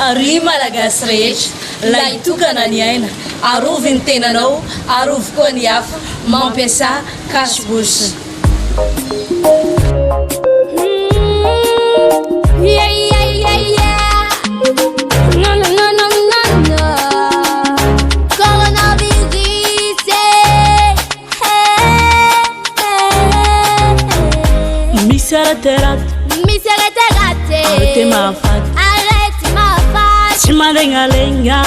Ary malagasy rehetra la itokana ny aina arovy ny tenanao arovy koa ny hafa mampiasa cache-bouche. Arrête mafaty tsy malengalenga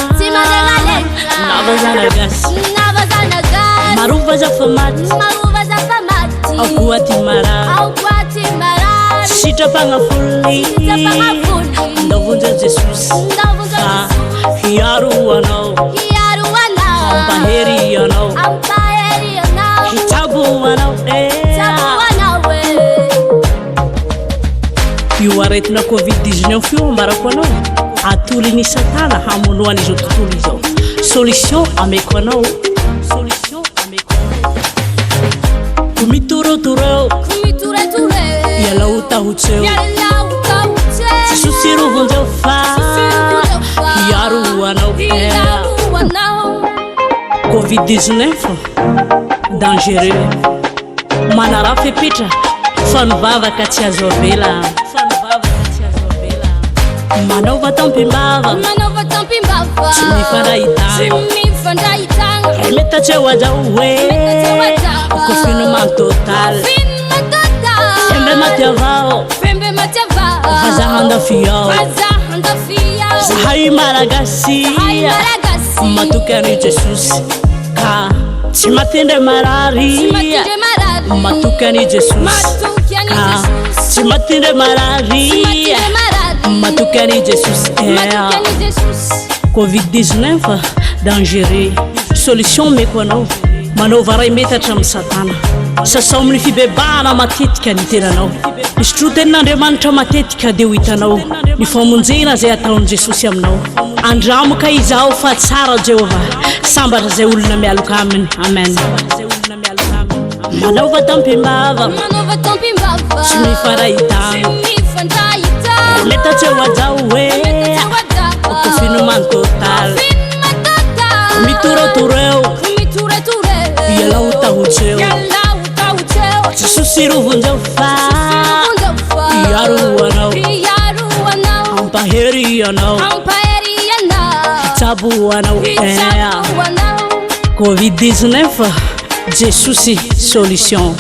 navazanagasy marova zafamaty aoboaty mara sitrapagnafoli ndavonja jesosy fa hiaro anao ampahery anao hitabo anao io aretina covid-19 fio ambarako anao atoliny satana hamonoany izao tontolo izao solution ameko anao kumituroturo yalau tahutseo susiro vonjeo fa yaru anao covid-19 dangereux manara fepetra fanovavaka tsy azo avela manova tampimbava tsy mifandahitagna metatseo aja hoe confinement total fembe matiavao vazahandafiao zahay malagasy matokany jesosy ka tsy matendre marary matokany jesosy ka tsy matendre marary matokany jesosy covid-19 dangereux solution meko anao manova ray metatra amin'ny satana sasao amin'ny fibebahana matetika ny tenanao misy tro tenin'andriamanitra matetika dia ho hitanao ny famonjena zay ataon'i jesosy aminao andramoka izaho fa tsara jehova sambatra zay olona mialoka aminy amen manova tampimbava tsy mifandahitagna metatseo aja hoe confinement total mituroturo yalau tahutseo jesosy rovonjeo fa yaru anao ampahery anao hitabo anao covid-19 jesosy solution